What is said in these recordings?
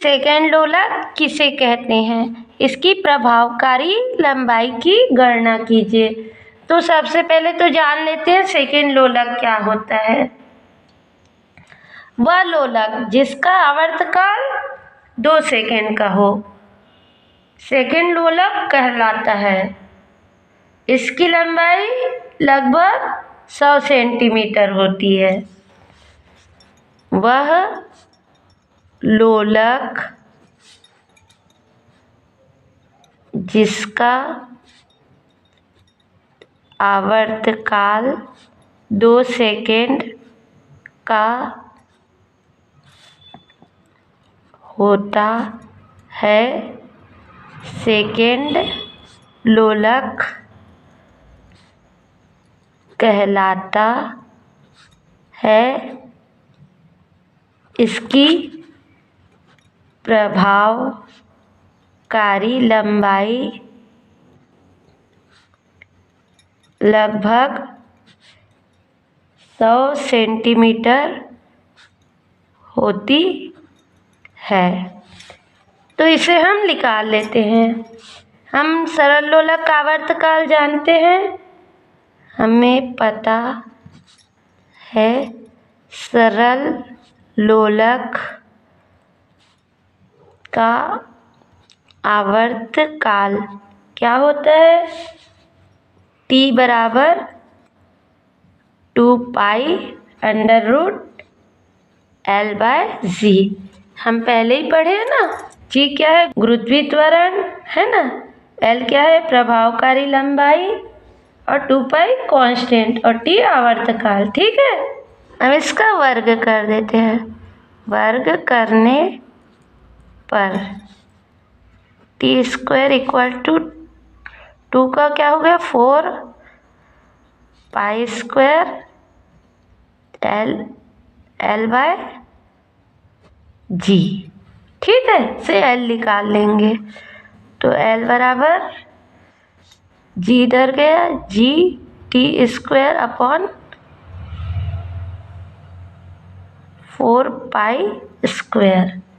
Second लोलक किसे कहते हैं, इसकी प्रभावकारी लंबाई की गणना कीजिए। तो सबसे पहले तो जान लेते हैं सेकेंड लोलक क्या होता है। वह लोलक जिसका आवर्तकाल 2 सेकेंड का हो सेकेंड लोलक कहलाता है। इसकी लंबाई लगभग 100 सेंटीमीटर होती है। वह लोलक जिसका आवर्तकाल 2 सेकेंड का होता है सेकेंड लोलक कहलाता है। इसकी प्रभावकारी लंबाई लगभग 100 सेंटीमीटर होती है। तो इसे हम निकाल लेते हैं। हम सरल लोलक का आवर्तकाल जानते हैं। हमें पता है सरल लोलक का आवर्तकाल क्या होता है, T बराबर 2 पाई √L/g। हम पहले ही पढ़े हैं ना। G क्या है, गुरुत्वीय त्वरण है ना, L क्या है, प्रभावकारी लंबाई, और 2 पाई कांस्टेंट, और T आवर्तकाल। ठीक है, अब इसका वर्ग कर देते हैं। वर्ग करने पर T² = 2 का क्या हो गया, 4 पाई² L/g। ठीक है, से L निकाल लेंगे। तो L बराबर G इधर गया, G T² / 4 पाई²।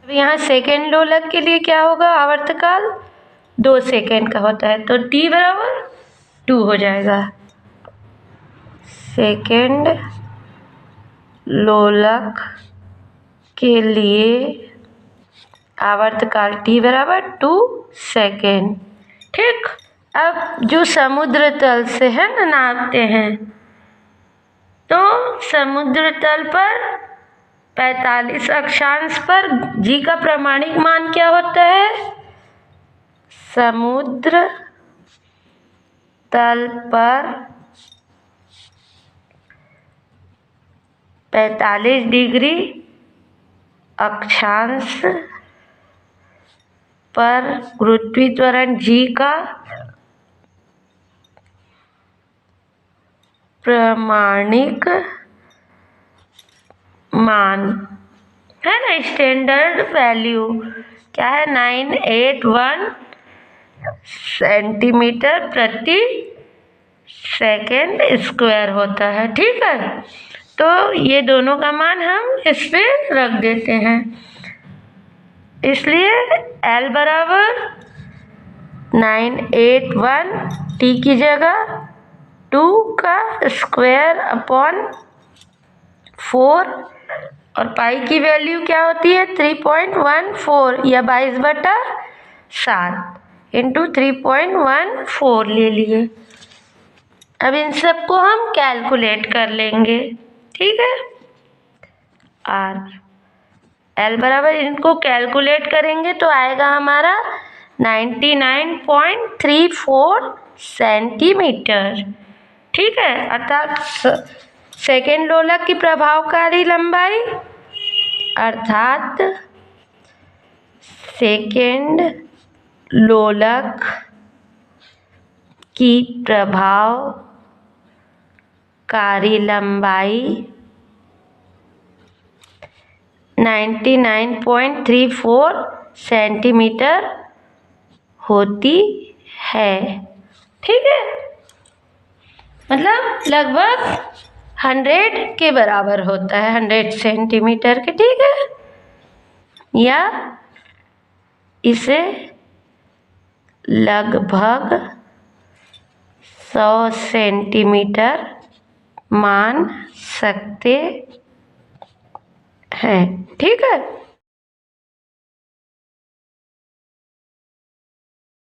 अब यहाँ सेकेंड लोलक के लिए क्या होगा, आवर्तकाल 2 सेकेंड का होता है, तो T बराबर 2 हो जाएगा। सेकेंड लोलक के लिए आवर्तकाल T बराबर 2 सेकेंड। ठीक, अब जो समुद्र तल से है ना नापते हैं, तो समुद्र तल पर 45 अक्षांश पर G का प्रामाणिक मान क्या होता है, समुद्र तल पर 45 डिग्री अक्षांश पर गुरुत्वीय त्वरण G का प्रामाणिक मान है ना, स्टैंडर्ड वैल्यू क्या है, 981 सेंटीमीटर प्रति सेकेंड स्क्वायर होता है। ठीक है, तो ये दोनों का मान हम इस पे रख देते हैं। इसलिए L बराबर 981 T की जगह 2 का स्क्वायर / 4, और पाई की वैल्यू क्या होती है, 3.14 या 22/7 × 3.14 ले लिए। अब इन सबको हम कैलकुलेट कर लेंगे। ठीक है, और L बराबर इनको कैलकुलेट करेंगे तो आएगा हमारा 99.34 सेंटीमीटर। ठीक है, अर्थात सेकेंड लोलक की प्रभावकारी लंबाई अर्थात सेकेंड लोलक की प्रभावकारी लंबाई 99.34 सेंटीमीटर होती है। ठीक है, मतलब लगभग 100 के बराबर होता है, 100 सेंटीमीटर के। ठीक है, या इसे लगभग 100 सेंटीमीटर मान सकते हैं। ठीक है।